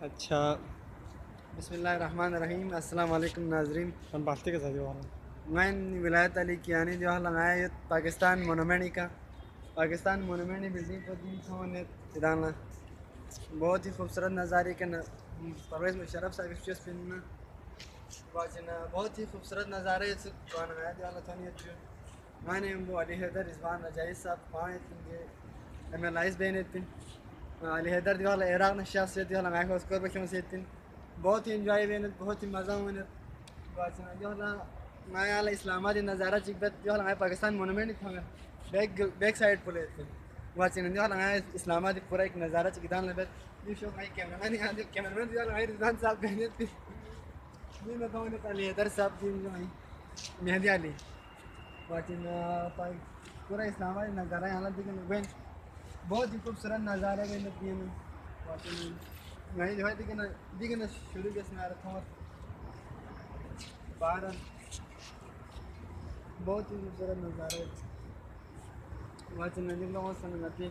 اچھا بسم اللہ الرحمن الرحیم. السلام علیکم ناظرین. من بالتی کے ساتھ میں ولایت علی کیانی جو لنگایا پاکستان مونومنٹ کا پاکستان مونومنٹ بلڈنگ کو دن تھونے ادانا بہت ہی خوبصورت نظارے کے پرویز مشرف صاحب اسٹیج پہ واجنا بہت ہی خوبصورت نظارے سے لنگایا جو تھونی میں نے وہ علی حیدر رضوان رجائز صاحب پائیں ایم ایل آئس بین علی حیدر جو عراق نشاست جو لنگایا اس کو بچوں سے بہت ہی انجوائے بین بہت ہی مزہ ہونے واجنا جو میں اسلام آباد نظارہ چکبت جو پاکستان مونومنٹ تھا بیک سائڈ پہ لیتے واچن جو اسلام آباد پورا ایک نظارہ چکدان لبت یہ شو میں کیمرمین جو رضوان صاحب بہنے تھی یہ میں کہوں کہ علی حیدر صاحب کی جو مہندی علی واچن پورا اسلام آباد نظارہ یہاں دیکھیں بہت ہی خوبصورت نظارہ ہے ندی میں واچن میں جو ہے دیکھنا شروع کے سنا رہا تھا باہر بہت ہی خوبصورت نظارہ ہے واچن ندی لوگوں سے نتی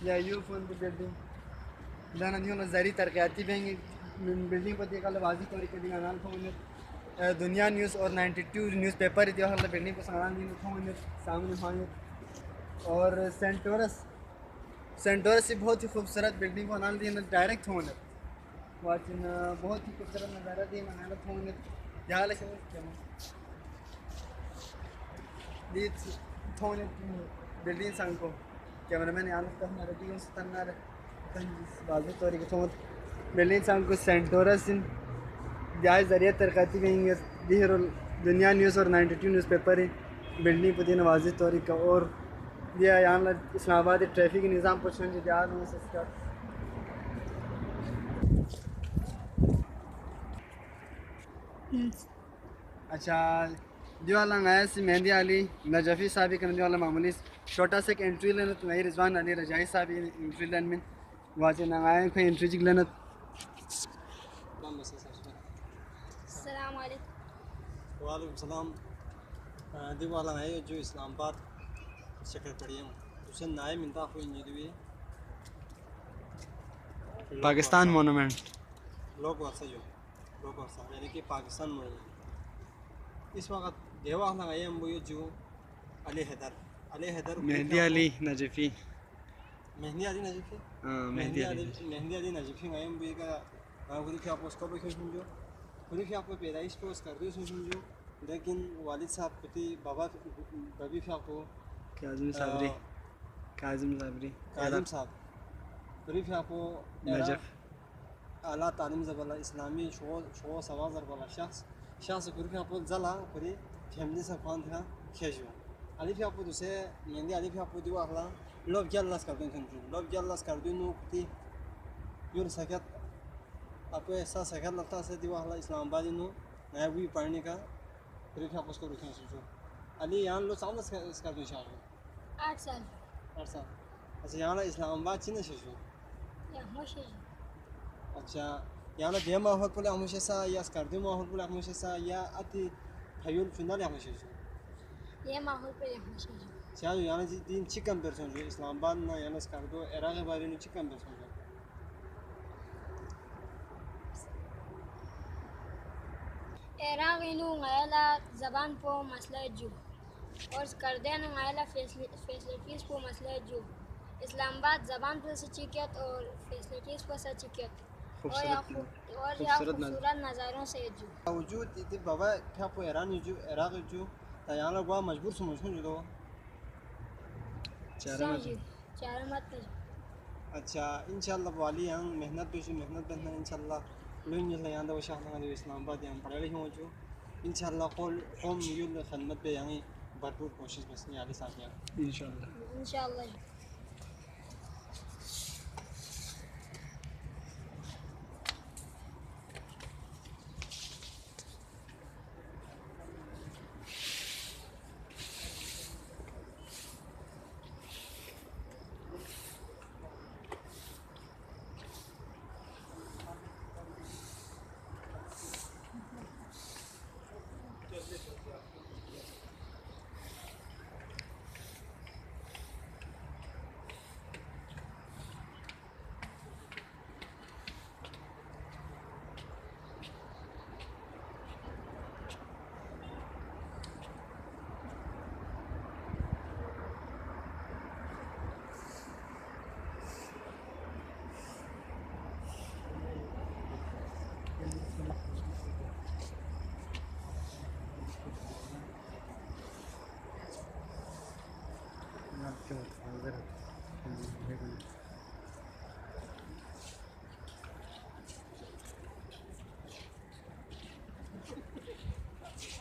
یا یو فون بلڈنگ دانا جو زری ترقیاتی بہیں گے بلڈنگ پر دیکھا واضح طور کے نال تھونے دنیا نیوز اور 92 نیوز پیپر جو بلڈنگ کو سامان دین تھونے سامنے ہوئے اور سینٹورس سے بہت ہی خوبصورت بلڈنگ کو نال دین ڈائریکٹ ہونے واچن بہت ہی خوبصورت نظارہ دی محنت ہونے جہاں لے لیت تھونے بلڈنگ سان کو کیمرہ مین یہاں تک ردی سے تنار واضح طور کے تھوت بلڈنگ سان کو سینٹورس جائے ذریعہ ترقیاتی گئی دہر دنیا نیوز اور 92 نیوز پیپر بلڈنگ پہ دین واضح طور کا اور یہ یہاں اسلام آباد ٹریفک نظام پر سنجھ دیار ہوں سے اچھا جو لنگایا سی مہندی علی نجفی صاحب کے جو معمولی چھوٹا سا ایک انٹری لینا تو نہیں رضوان علی رجائی صاحب انٹری لین میں واضح لنگایا کوئی انٹری جگ لینا. السلام علیکم. وعلیکم السلام. دی والا ہے جو اسلام آباد شکر پڑی ہوں اسے نائے منتا ہوئی نیدوی پاکستان مونومنٹ لوگ ورثہ جو لوگ ورثہ یعنی کہ پاکستان مونومنٹ اس وقت دیوا لگائے ہم وہ جو علی حیدر مہندی علی نجفی مہندی علی نجفی مہندی علی نجفی گئے ہم کا خود کہ آپ اس کو بھی سمجھو خود کہ آپ کو پیدائش کو اس کر دو سمجھو لیکن والد صاحب پتی بابا ببی صاحب کو کاظم صابری کاظم صاحب بری صاحب کو نجف اعلیٰ تعلیم زبالہ اسلامی شو سوا زربالہ شخص خود کہ آپ کو زلا خودی فیملی سے فان تھا کھیجو علی صاحب کو دوسرے مہندی علی صاحب کو دیوا اخلا لوگ جلس کر دیں سمجھو لوگ جلس کر دیں نو کتی یور سکت آپ کو ایسا سکت لگتا سے دیوا اخلا اسلام آبادی نو نیا بھی پڑھنے کا بری صاحب اس کو رکھیں سمجھو علی یہاں لوگ سامنے اس کا دیں شاہ 8 سال. 8 سال. اچھا یہاں اسلام آباد چینے ششو یا موشی اچھا یہاں دے ماحول پولے ہمیشہ سا یا اسکردی ماحول پولے ہمیشہ سا یا اتی تھیول فنال ہمیشہ شو یہ ماحول پہ یا موشی شاید یہاں دین چکن پرسن جو اسلام آباد نا یہاں اسکردو عراق بارے میں چکن پرسن جو عراق انو غیلا زبان پو مسئلہ جو اور کردین غیلا فیسلٹیز پو مسئلہ جو اسلام آباد زبان پر سے چکیت اور فیسلٹیز پر سے چکیت اور یا خوبصورت نظاروں سے جو وجود تی بابا کیا پو ایران جو عراق جو تا یہاں لوگ مجبور سمجھوں جو چارہ مت پر. اچھا انشاءاللہ والی یہاں محنت دوشی محنت بننا انشاءاللہ لوگ یہ یہاں دو شاہ نہ اسلام آباد یہاں پڑھے لکھے ہوں جو انشاءاللہ قوم یوں خدمت پہ یہیں بھرپور کوشش بس نہیں علی صاحب یہاں انشاءاللہ.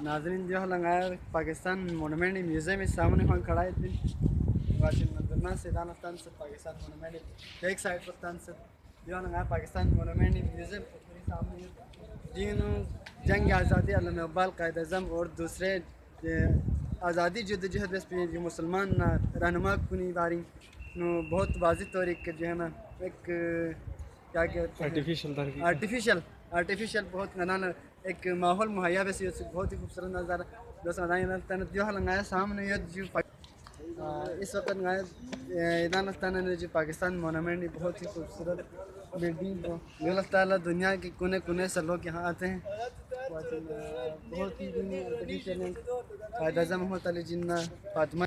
ناظرین جو لنگایا پاکستان مونومنٹ میوزیم کے سامنے ہم کھڑا ہے واچن منظرنا سے دانستان سے پاکستان مونومنٹ ایک سائڈ پر تان سے جو لنگایا پاکستان مونومنٹ میوزیم کے سامنے دین جنگ آزادی علامہ اقبال قائد اعظم اور دوسرے آزادی جدوجہد بس پہ جو مسلمان رہنما کنی باری نو بہت واضح طور ایک جو ہے نا ایک کیا کہتے ہیں آرٹیفیشل بہت نانا ایک ماحول مہیا ویسے بہت ہی خوبصورت نظارہ دوست جو لنگایا سامنے یہ جو اس وقت افغانستان نے جو پاکستان مونومنٹ بہت ہی خوبصورت بلڈنگ کو اللہ تعالیٰ دنیا کے کونے کونے سے لوگ یہاں آتے ہیں بہت ہی آرٹیفیشل ہیں قائد اعظم محمد علی جناح فاطمہ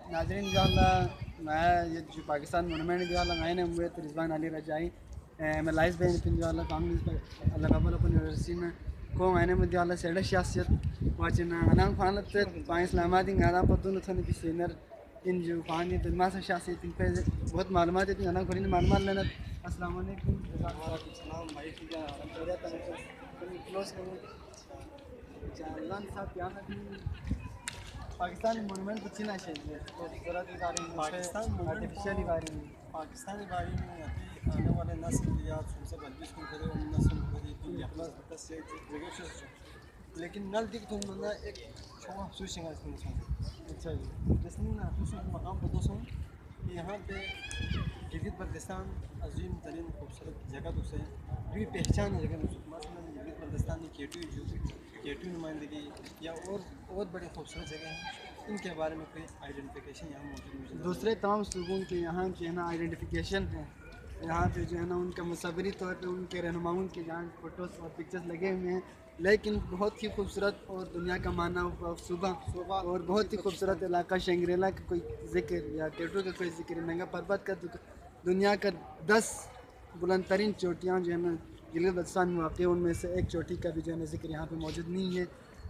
ناظرین جو اللہ میں جو پاکستان مونومنٹ جو اللہ میں امویت رضوان علی رجائی میں لائز بین پن جو اللہ کانگریس پر اللہ قبل اپن یونیورسٹی میں کو میں نے جو اللہ سیڈ شخصیت واچن انام خانت پائیں اسلام آباد گانا پتون تھن کی سینئر ان جو پانی دنما سے شخصیت ان پہ بہت معلومات ہیں انام کھولین معلومات لینا السلام علیکم السلام بھائی ٹھیک ہے کلوز جان صاحب یہاں پاکستان مونومنٹ کو چینا چاہیے ضرورت کے بارے میں پاکستان آرٹیفیشلی بارے میں پاکستان کے بارے میں آنے والے نسل یا سے بلبیس کو کرے ان نسل کو دی اپنا بس سے جگہ سے لیکن نل دیکھ تو منا ایک چھوٹا افسوس ہے اس میں اچھا جی جس نے افسوس کے مقام پر دوستوں یہاں پہ گلگت بلتستان عظیم ترین خوبصورت جگہ تو سے بھی پہچان جگہ مثلا گلگت بلتستان کی کیٹو نمائندگی یا اور بہت بڑی خوبصورت جگہ ہیں ان کے بارے میں کوئی آئیڈینٹیفیکیشن یہاں موجود ہے دوسرے تمام صوبوں کے یہاں جو ہے نا آئیڈینٹیفیکیشن ہے یہاں پہ جو ہے نا ان کا مصوری طور پہ ان کے رہنماؤں کے جہاں فوٹوز اور پکچرز لگے ہوئے ہیں لیکن بہت ہی خوبصورت اور دنیا کا مانا ہوا صوبہ اور بہت ہی خوبصورت علاقہ شنگریلا کا کوئی ذکر یا کیٹو کا کوئی ذکر ننگا پربت کا دنیا کا 10 بلند ترین چوٹیاں جو ہے نا گلگت بلتستان میں واقع ان میں سے ایک چوٹی کا بھی جو ہے نا ذکر یہاں پہ موجود نہیں ہے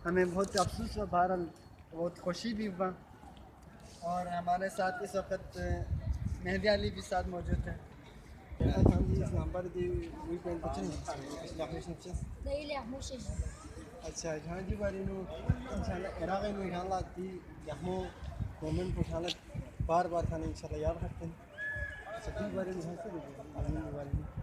ہمیں بہت افسوس ہوا بہرحال بہت خوشی بھی ہوا اور ہمارے ساتھ اس وقت مہدی علی بھی ساتھ موجود ہیں اسلام آباد کی وہی پوائنٹ پچھلے دلیل احموشن اچھا جہاں جی باری نو انشاءاللہ عراق میں انشاءاللہ دی یہاں مومنٹ کو انشاءاللہ بار بار کھانے انشاءاللہ یاد رکھتے ہیں اچھا دی باری نو ہنسے دیکھیں باری میں